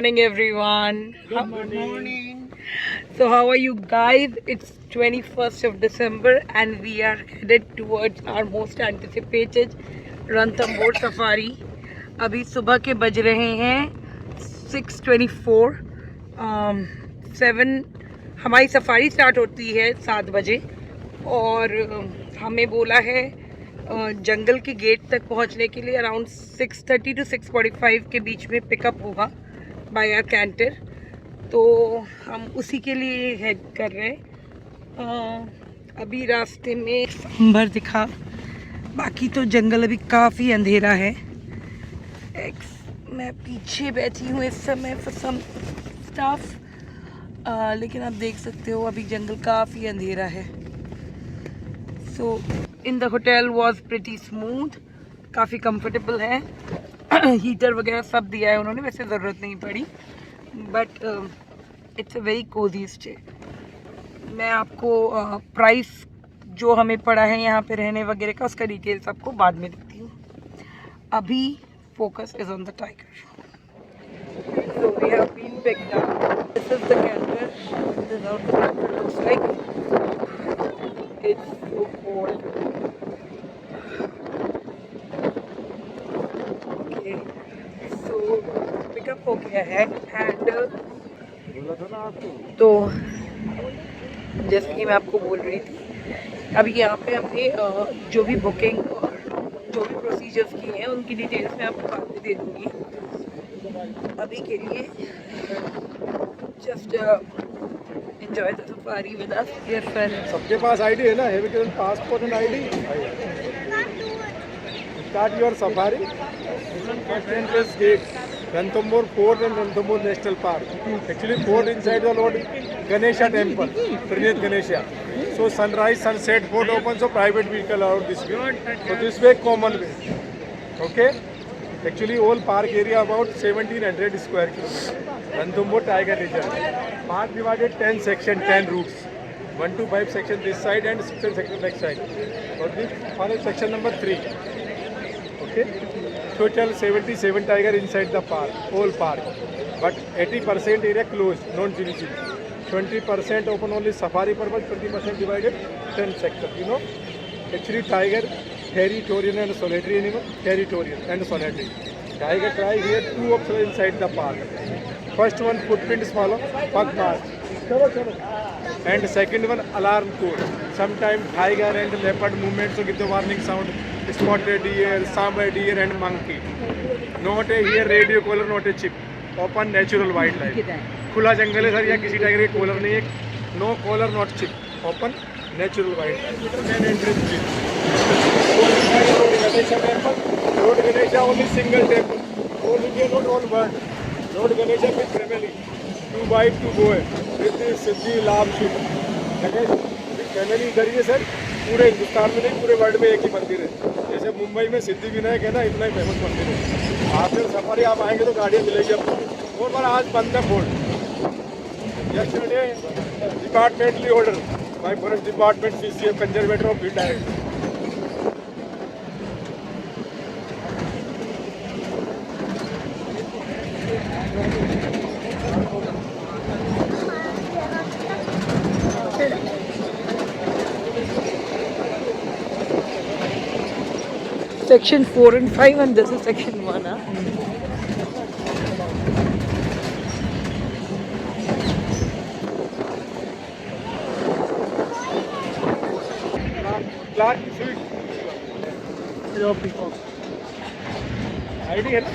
morning, everyone. Good morning. So, how are you guys? It's 21st of December, and we are headed towards our most anticipated Ranthambore Safari. अभी सुबह के बज रहे हैं 6:24. 7 हमारी safari start होती है 7 बजे और हमें बोला है जंगल के गेट तक पहुंचने के लिए अराउंड 6:30 to 6:45 के बीच में पिकअप होगा बाय आवर कैंटर। तो हम उसी के लिए हेड कर रहे हैं। अभी रास्ते में अंबर दिखा, बाकी तो जंगल अभी काफ़ी अंधेरा है। मैं पीछे बैठी हूँ इस समय फॉर सम स्टाफ, लेकिन आप देख सकते हो अभी जंगल काफ़ी अंधेरा है। So in the hotel was pretty smooth, काफ़ी कंफर्टेबल है। हीटर वगैरह सब दिया है उन्होंने, वैसे ज़रूरत नहीं पड़ी, but it's a very cosy stay. मैं आपको प्राइस जो हमें पड़ा है यहाँ पे रहने वगैरह का, उसका डिटेल्स आपको बाद में देती हूँ। अभी focus is on the tiger. So we have been picked up. This is the canter. This is how the canter looks like. It's so cold. Okay. So pickup हो गया है and तो जैसे कि मैं आपको बोल रही थी, अभी यहाँ पे हमने जो भी बुकिंग और जो भी प्रोसीजर्स किए हैं उनकी डिटेल्स मैं आपको बाद में दे दूँगी। अभी के लिए just enjoy the safari with us. सबके पास आईडी है ना, have you given passport and ID? Start your safari. First entrance gate Ranthambore Fort and Ranthambore National Park. Actually, fort inside the Lord Ganesha temple, Trinity Ganesha. So sunrise, sunset, fort open, so private vehicle out this way. So this way common way. Okay. Actually, whole park area about 1700 square kilometers. Ranthambore Tiger Reserve. Park divided 10 section, 10 routes. 1 to 5 section this side and 6 section next side. For this, for section number 3. Okay. Total 77 tiger inside the park, whole park. But 80% area closed, non-GVG. 20% open only safari purpose, 20% divided 10 sectors. You know, actually tiger, territorial and solitary animal, territorial and solitary. Tiger cry here, 2 options inside the park. First one, footprints follow, pug march. And second one, alarm code. Sometimes tiger and leopard movement, so give the warning sound. Spotted deer, sambar deer and monkey. Not a here radio collar, not a chip. Open natural wildlife. खुला जंगल है sir, यहाँ किसी tiger के collar नहीं है। No collar not chip, open natural wild. Main entrance gate. Ganesha temple, lord Ganesha only single temple, all India not all world. Lord Ganesha with family, 2 wife 2 boy, with Siddhi Labh Shubh. Family इधर ही है sir, पूरे हिंदुस्तान में नहीं पूरे वर्ल्ड में एक ही मंदिर है। जैसे मुंबई में सिद्धि विनायक है ना, इतना ही फेमस मंदिर है। आप जब सफारी आप आएंगे तो गाड़ियाँ मिलेगी आपको। और बार आज बंद है fort. Yesterday, departmentally order by Forest Department, CCF, Conservator of Field Director. Section 4 and 5 and this is section 1. Clark Street. ID है ना?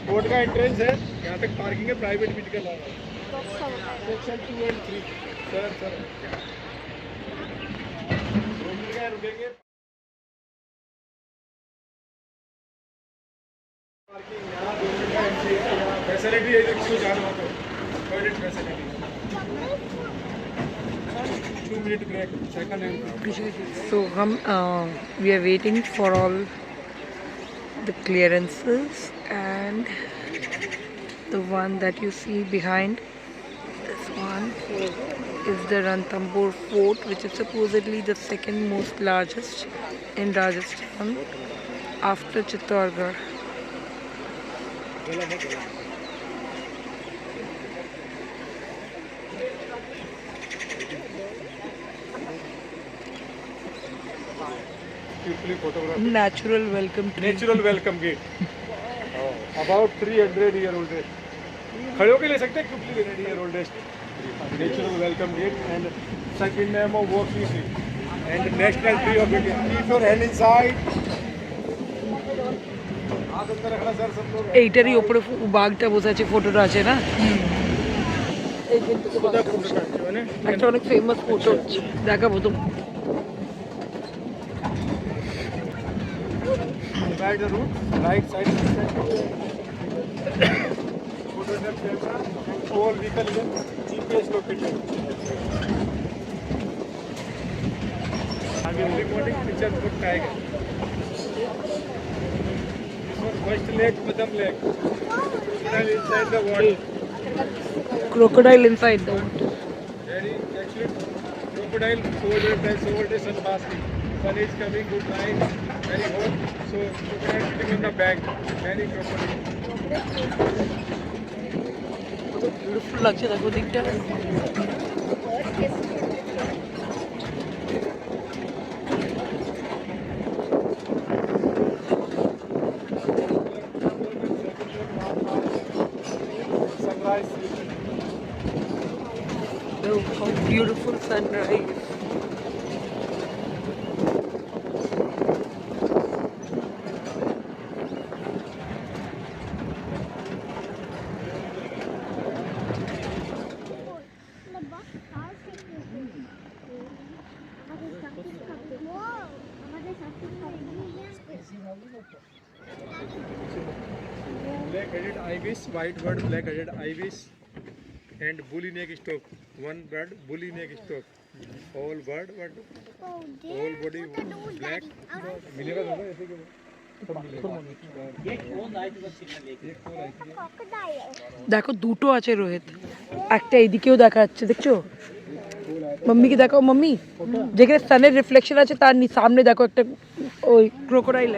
कोर्ट का एंट्रेंस है, यहाँ तक पार्किंग है, प्राइवेट व्हीकल आ रहा है। Section 2 and 3. सर रुकेंगे। पार्किंग यहाँ 2 मिनट का एंट्री है, यहाँ फैसिलिटी है, किसी को जाना हो तो toilet facility. 2 minute break, second and So we are waiting for all the clearances, and the one that you see behind this one is the Ranthambore Fort, which is supposedly the second most largest in Rajasthan after Chittorgarh. Beautifully photographed. Natural welcome tree. Natural welcome gate. About 300 year oldest. खड़े होके ले सकते हैं क्योंकि 300 year oldest. Natural welcome gate and second name of walking tree and national tree of India. Keep your hand inside. हाथ अंदर रखना sir सब लोग. এইটারই ওপরে বাঘটা বসে আছে, ফটোটা আছে না? একটা অনেক ফেমাস ফটো দেখাবো তো। Divide the route. Right side. Photograph camera and all vehicle in GPS located. आगे रिकॉर्डिंग पिक्चर बुक आएगा. This one first leg, bottom leg. Crocodile inside the water. Crocodile inside the water. Very actually crocodile over the sun basking. Sun is coming, good night, very hot. So crocodile sitting on the bank. Many crocodile. Beautiful লাগছে দেখো দিকটা। Sunrise. Oh, how beautiful sunrise. Black-headed ibis, white bird, black-headed ibis, and bully neck stork. One bird, bully neck stork. All bird, but all body black. मिलेगा दादा ऐसे क्यों? দেখো দুটো আছে রোহিত, একটা এদিকেও দেখা যাচ্ছে, দেখছো? মাম্মিকে দেখাও, মাম্মি যেখানে সানের রিফ্লেকশন আছে তার সামনে দেখো একটা ওই crocodile.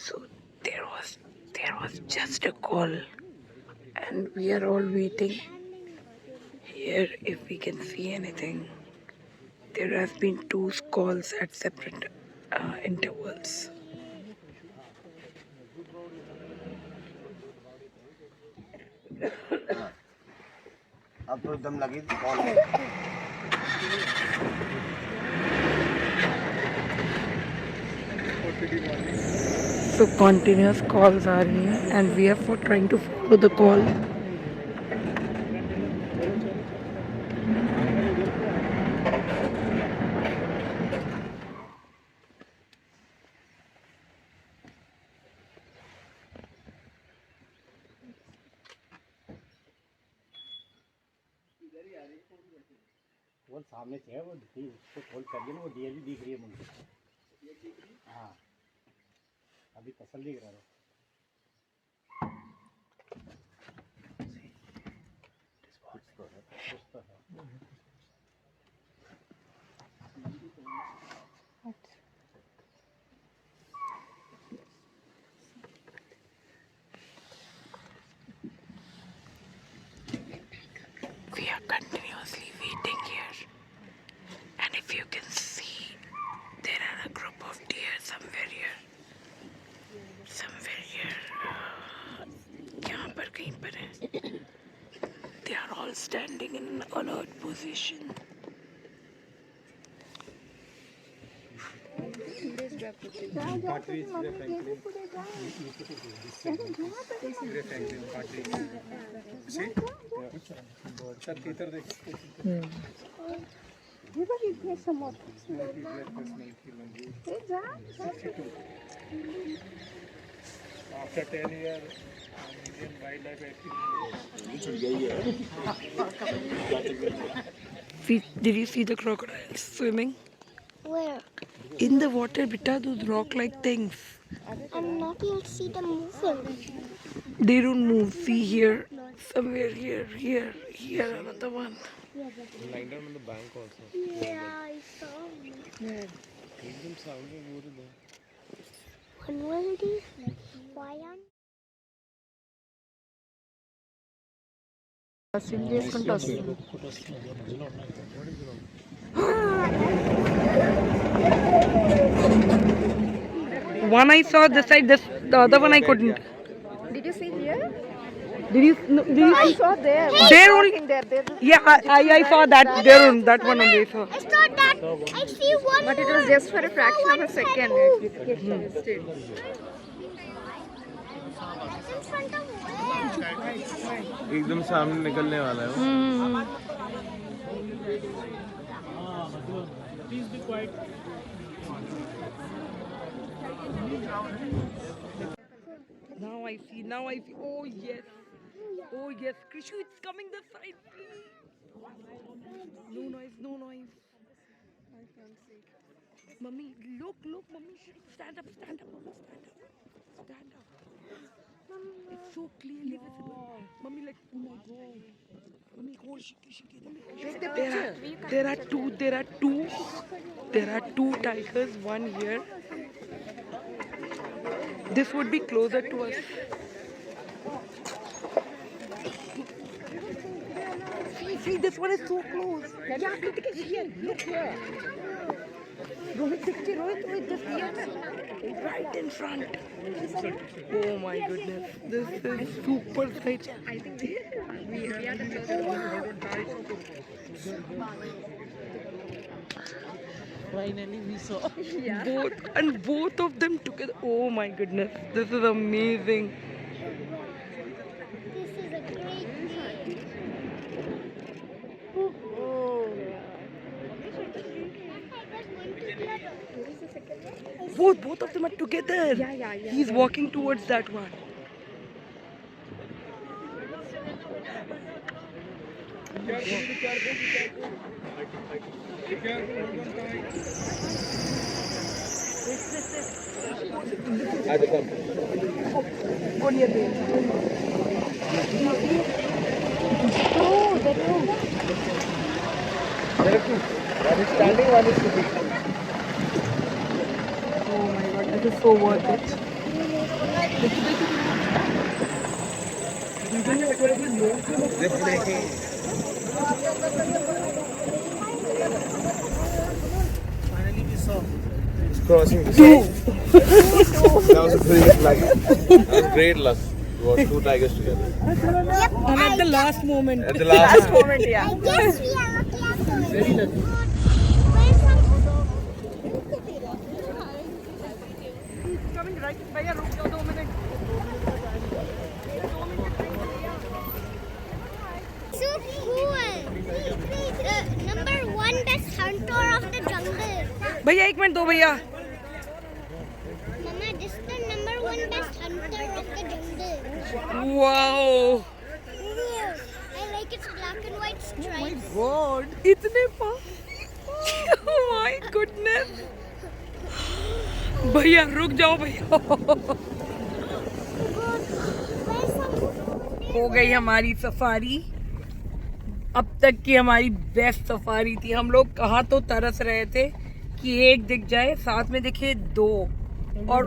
So there was just a call and we are all waiting here if we can see anything. There has been 2 calls at separate intervals. अब तो एकदम लगी कॉल है. So continuous calls are here and we are for trying to follow the call. वो सामने से है, वो उसको कॉल कर दिया ना, वो डीएल भी दिख रही है मुझे. हाँ अभी तसल्ली करा रहा हूँ. We are continuously waiting here, and if you can see, there are a group of deer somewhere here. यहाँ पर कहीं पर है. They are all standing in an alert position. After 10 years, Indian wildlife Did you see the crocodiles swimming? Where? In the water, beta, those rock-like things. I'm not yet see them moving. They don't move. See here, somewhere here, another one. Lying down on the bank also. Yeah, I saw them. एकदम सामने वो तो When will these? Why aren't? One I saw this side, the other one I couldn't. Did you see here? Did you I see? saw there. There only. Walking there. There. Yeah, I saw that. There on that one only I saw. I saw that. I see one But it more. was just for a fraction of a second. It stayed. In front of where? एकदम सामने निकलने वाला है वो। Now I see. Oh yes. Krishu, it's coming this side, please. No noise. Mummy, look, Mummy. Stand up, Mama, stand up. It's so clearly visible. Mummy, like, oh my God. Mummy, hold Shiki. There are two tigers, one here. This would be closer to us. See, this one is so close. Yeah, look here. Rohit, just here. Right in front. Oh my goodness. This is super sight. I think we are the closest. Finally we saw both of them together. Oh my goodness. This is amazing. This is a great day. Both of them are together. Yeah. He's walking towards that one. One is standing, one is sitting. Oh my God, this is so worth it. Just making. Finally we saw. It's crossing the That was a great luck. That was great luck. We got two tigers together. And at the last moment. At the last Moment, yeah. I guess we are lucky after. Very lucky. Where's some? Coming right. भैया रुक जाओ 2 minute. So cool. Number one best hunter of the jungle. भैया 1 minute दो भैया. Mama, this is the number one best hunter of the jungle. Wow. I like its black and white stripes. God. इतने पास. Oh my goodness. भैया रुक जाओ भैया. हो गई हमारी सफारी. अब तक की हमारी बेस्ट सफारी थी. हम लोग कहाँ तो तरस रहे थे कि एक दिख जाए, साथ में दिखे 2 और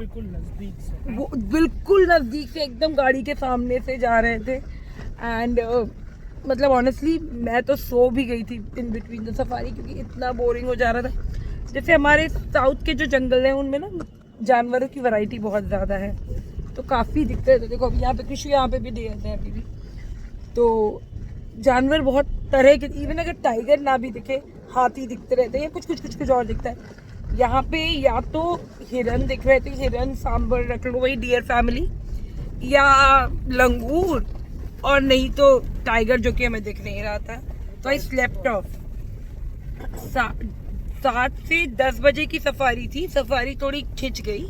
वो बिल्कुल नजदीक से एकदम गाड़ी के सामने से जा रहे थे. एंड मतलब ऑनेस्टली मैं तो सो भी गई थी इन बिटवीन द सफारी, क्योंकि इतना बोरिंग हो जा रहा था. जैसे हमारे साउथ के जो जंगल हैं उनमें ना जानवरों की वैरायटी बहुत ज़्यादा है, तो काफ़ी दिखते रहते. देखो अभी यहाँ पे कृषि, यहाँ पे भी देर है अभी भी, तो जानवर बहुत तरह के. इवन अगर टाइगर ना भी दिखे, हाथी दिखते रहते हैं या कुछ और दिखता है. यहाँ पे या तो हिरन दिख रहे थे, हिरन सांबर रख लो, वही डियर फैमिली, या लंगूर, और नहीं तो टाइगर, जो कि हमें दिख नहीं रहा था. तो आई स्लेप्ट ऑफ. 7 से 10 बजे की सफारी थी. सफारी थोड़ी खिंच गई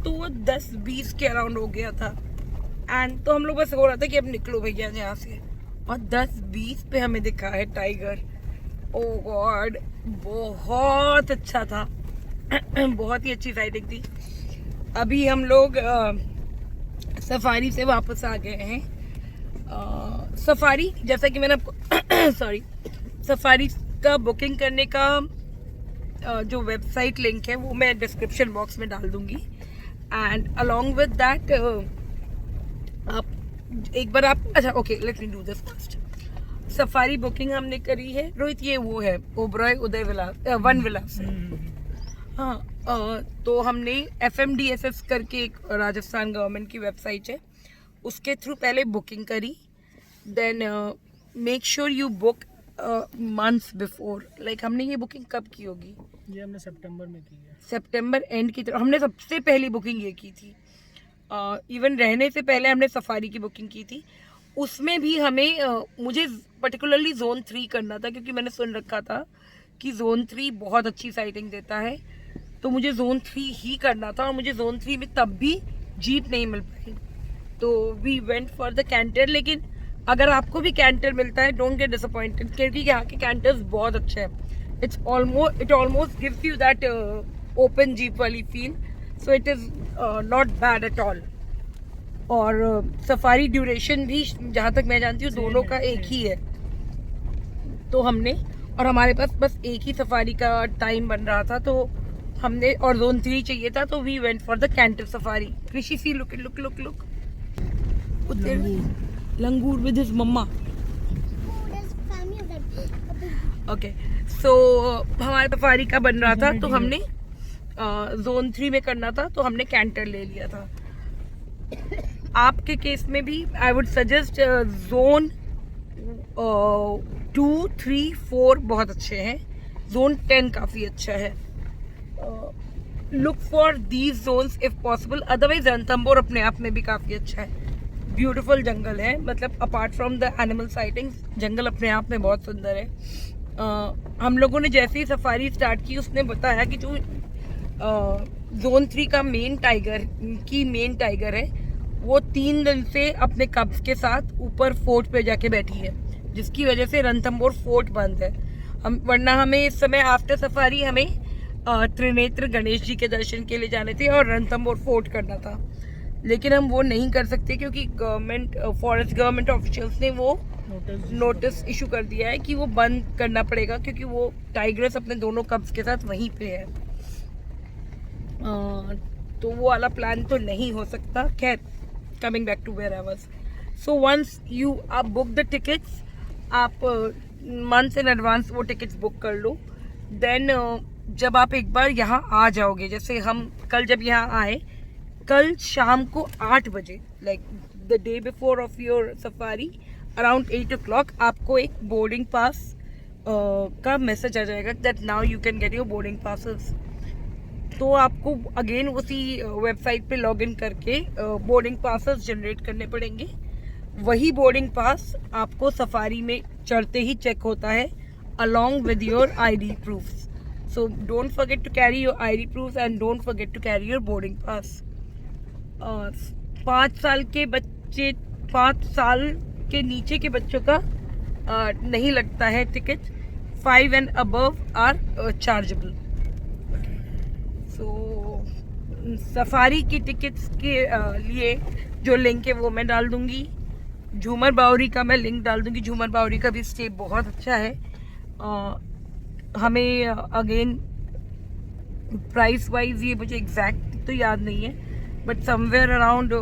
तो वो 10-20 के अराउंड हो गया था. एंड तो हम लोग बस हो रहा था कि अब निकलो भैया यहाँ से, और 10-20 पे हमें दिखा है टाइगर. ओ गॉड, बहुत अच्छा था. बहुत ही अच्छी साइटिंग थी। अभी हम लोग सफारी से वापस आ गए हैं। सफारी, जैसा कि मैंने आपको सॉरी, सफारी का बुकिंग करने का जो वेबसाइट लिंक है वो मैं डिस्क्रिप्शन बॉक्स में डाल दूंगी। एंड अलॉन्ग विद दैट आप एक बार आप अच्छा okay let me do this first. Safari booking हमने करी है रोहित, ये वो है ओबरॉय उदय विलास वन विलास। हाँ, तो हमने FMDSS करके एक राजस्थान गवर्नमेंट की वेबसाइट है, उसके थ्रू पहले बुकिंग करी। Then make sure you book months before. Like हमने ये बुकिंग कब की होगी? ये हमने सितंबर में की है। सितंबर एंड की तरफ हमने सबसे पहली बुकिंग ये की थी। इवन रहने से पहले हमने सफारी की बुकिंग की थी। उसमें भी हमें मुझे पर्टिकुलरली जोन 3 करना था, क्योंकि मैंने सुन रखा था कि जोन 3 बहुत अच्छी साइटिंग देता है, तो मुझे जोन 3 ही करना था। और मुझे जोन 3 में तब भी जीप नहीं मिल पाई, तो we went for the canter. लेकिन अगर आपको भी कैंटर मिलता है, डोंट गेट डिसअपॉइंटेड, क्योंकि यहाँ के कैंटर्स बहुत अच्छे हैं। It almost gives you that open jeep वाली feel, so it is not bad at all. और सफारी ड्यूरेशन भी जहाँ तक मैं जानती हूँ दोनों का एक ही है। तो हमने, और हमारे पास बस एक ही सफारी का टाइम बन रहा था, तो हमने, और जोन 3 चाहिए था, तो we went for the canter safari. Krishi see look look look look langur with his mama. Oh, there's family of them. Okay, so हमारे सफारी का बन रहा था, तो हमने जोन 3 में करना था, तो हमने कैंटर ले लिया था। आपके केस में भी आई वुड सजेस्ट जोन 2, 3, 4 बहुत अच्छे हैं। जोन 10 काफ़ी अच्छा है। Look for these zones if possible. Otherwise Ranthambore अपने आप में भी काफ़ी अच्छा है, ब्यूटीफुल जंगल है। मतलब apart from the animal sightings, जंगल अपने आप में बहुत सुंदर है। हम लोगों ने जैसे ही सफारी स्टार्ट की, उसने बताया कि जो जोन 3 का मेन टाइगर है, वो 3 दिन से अपने कब्ज के साथ ऊपर फोर्ट पे जाके बैठी है, जिसकी वजह से रणथंभौर फोर्ट बंद है। वरना हमें इस समय आफ्टर सफारी हमें त्रिनेत्र गणेश जी के दर्शन के लिए जाने थे और रणथंभौर फोर्ट करना था, लेकिन हम वो नहीं कर सकते, क्योंकि फॉरेस्ट गवर्नमेंट ऑफिशियल्स ने वो नोटिस इशू कर दिया है कि वो बंद करना पड़ेगा, क्योंकि वो टाइग्रेस अपने दोनों कब्ज के साथ वहीं पे है। तो वो वाला प्लान तो नहीं हो सकता। खैर, coming back to where I was, so once you आप बुक द टिकट्स, आप मंथ्स इन एडवांस वो टिकट्स बुक कर लो। देन जब आप एक बार यहाँ आ जाओगे, जैसे हम कल जब यहाँ आए, कल शाम को 8 बजे, like the day before of your safari, around 8 o'clock आपको एक बोर्डिंग पास का मैसेज आ जाएगा that now you can get your boarding passes. तो आपको अगेन उसी वेबसाइट पे लॉगिन करके बोर्डिंग पासेस जनरेट करने पड़ेंगे। वही बोर्डिंग पास आपको सफारी में चढ़ते ही चेक होता है along with your ID proofs. So don't forget to carry your ID proofs and don't forget to carry your boarding pass. 5 साल के बच्चे, 5 साल के नीचे के बच्चों का नहीं लगता है ticket. 5 and above are chargeable. So safari की टिकट्स के लिए जो लिंक है वो मैं डाल दूंगी। झूमर बावरी का मैं लिंक डाल दूंगी। झूमर बावरी का भी स्टे बहुत अच्छा है। हमें अगेन प्राइस वाइज ये मुझे एग्जैक्ट तो याद नहीं है, बट समवेयर अराउंड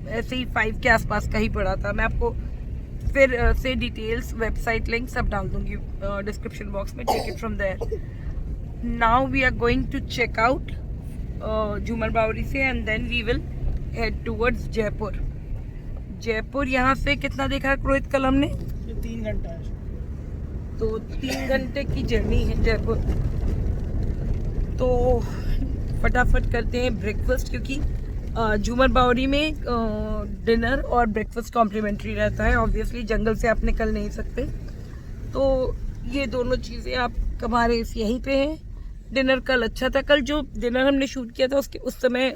ऐसे ही 5 के आसपास का ही पड़ा था। मैं आपको फिर से डिटेल्स, वेबसाइट लिंक सब डाल दूंगी डिस्क्रिप्शन बॉक्स में। Take it from there. Now we are going to check out Jhoomar Baori से and then we will head towards Jaipur. Jaipur यहाँ से कितना देखा रोहित कल हमने? 3 घंटा है, तो 3 घंटे की जर्नी है जयपुर। तो फटाफट करते हैं ब्रेकफास्ट, क्योंकि झूमर बावरी में डिनर और ब्रेकफास्ट कॉम्प्लीमेंट्री रहता है। ऑब्वियसली जंगल से आप निकल नहीं सकते, तो ये दोनों चीज़ें आप हमारे यहीं पे हैं। डिनर कल अच्छा था। कल जो डिनर हमने शूट किया था उसके उस समय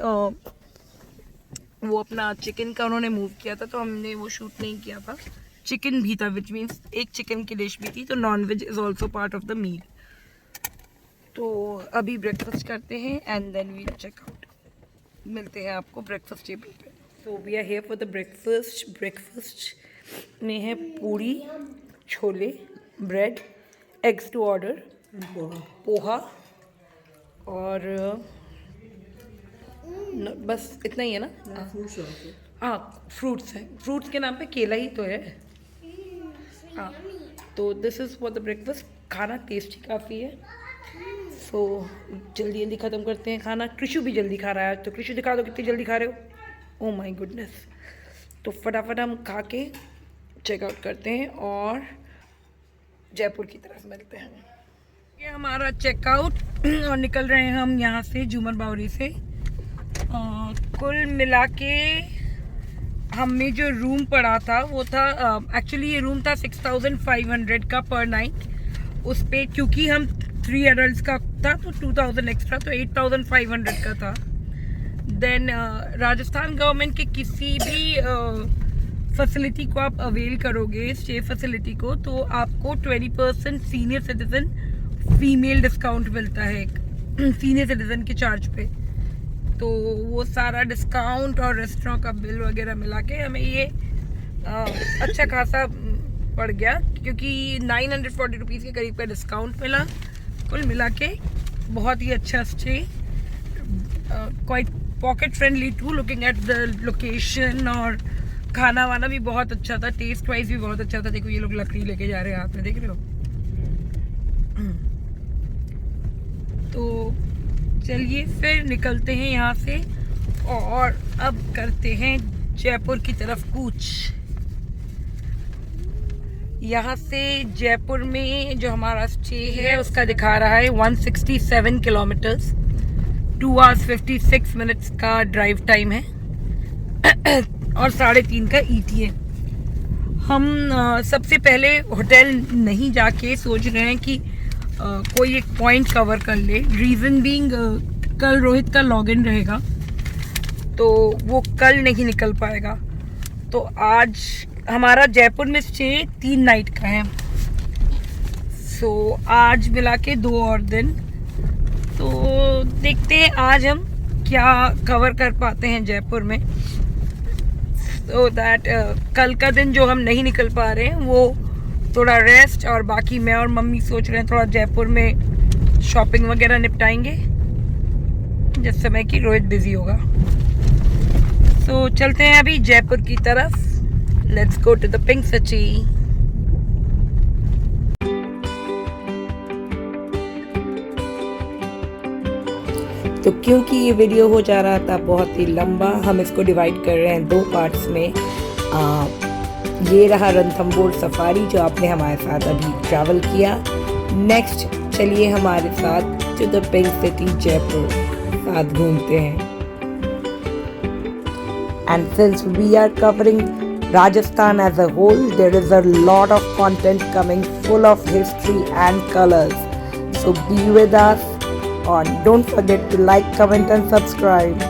वो अपना चिकन का उन्होंने मूव किया था, तो हमने वो शूट नहीं किया था। चिकन भी था, विच मीन्स एक चिकन की डिश भी थी, तो non veg is also part of the meal. तो अभी ब्रेकफास्ट करते हैं and then we check out. मिलते हैं आपको ब्रेकफास्ट टेबल पे। So we are here for the breakfast. Breakfast में है puri, chole, bread, eggs to order, poha और बस इतना ही है ना। हाँ, फ्रूट्स हैं। फ्रूट्स के नाम पे केला ही तो है। हाँ, तो this is for the breakfast. खाना टेस्टी काफ़ी है। सो जल्दी जल्दी ख़त्म करते हैं खाना। कृषु भी जल्दी खा रहा है, तो कृषु दिखा दो कितनी जल्दी खा रहे हो। Oh my goodness. तो फटाफट हम खा के चेकआउट करते हैं और जयपुर की तरफ मिलते हैं। ये हमारा चेकआउट और निकल रहे हैं हम यहाँ से झूमर बावरी से। कुल मिला के हमने जो रूम पड़ा था वो था एक्चुअली ये रूम था 6500 का पर नाइट। उस पे क्योंकि हम 3 एडल्ट्स का था तो 2000 एक्स्ट्रा, तो 8500 का था। देन राजस्थान गवर्नमेंट के किसी भी फैसिलिटी को आप अवेल करोगे, स्टे फैसिलिटी को, तो आपको 20% सीनियर सिटीजन फीमेल डिस्काउंट मिलता है सीनियर सिटीजन के चार्ज पे। तो वो सारा डिस्काउंट और रेस्टोरेंट का बिल वगैरह मिला के हमें ये अच्छा खासा पड़ गया, क्योंकि 940 रुपीज़ के करीब का डिस्काउंट मिला। कुल मिला के बहुत ही अच्छा stay, quite pocket friendly too, looking at the location, और खाना वाना भी बहुत अच्छा था, टेस्ट वाइज भी बहुत अच्छा था। देखो ये लोग लकड़ी लेके जा रहे हैं हाथ में, देख रहे हो। तो चलिए फिर निकलते हैं यहाँ से और अब करते हैं जयपुर की तरफ कूच। यहाँ से जयपुर में जो हमारा स्टे है उसका दिखा रहा है 167 किलोमीटर्स, 2 hours 56 minutes का ड्राइव टाइम है और 3.5 का ETA। हम सबसे पहले होटल नहीं जाके सोच रहे हैं कि कोई एक पॉइंट कवर कर ले। रीज़न बीइंग कल रोहित का लॉगिन रहेगा तो वो कल नहीं निकल पाएगा। तो आज हमारा जयपुर में स्टे 3 नाइट का है। सो आज मिला के 2 और दिन। तो देखते हैं आज हम क्या कवर कर पाते हैं जयपुर में। सो दैट कल का दिन जो हम नहीं निकल पा रहे हैं वो थोड़ा रेस्ट, और बाकी मैं और मम्मी सोच रहे हैं थोड़ा जयपुर में शॉपिंग वगैरह निपटाएंगे जिस समय कि रोहित बिजी होगा। सो चलते हैं अभी जयपुर की तरफ। Let's go to the pink city. तो क्योंकि ये वीडियो हो जा रहा था बहुत ही लंबा, हम इसको डिवाइड कर रहे हैं 2 पार्ट्स में। ये रहा रणथंबोर सफारी जो आपने हमारे साथ अभी ट्रैवल किया। नेक्स्ट चलिए हमारे साथ to the pink city Jaipur साथ घूमते हैं। And since we are covering Rajasthan as a whole, there is a lot of content coming full of history and colors. So be with us, and don't forget to like, comment and subscribe.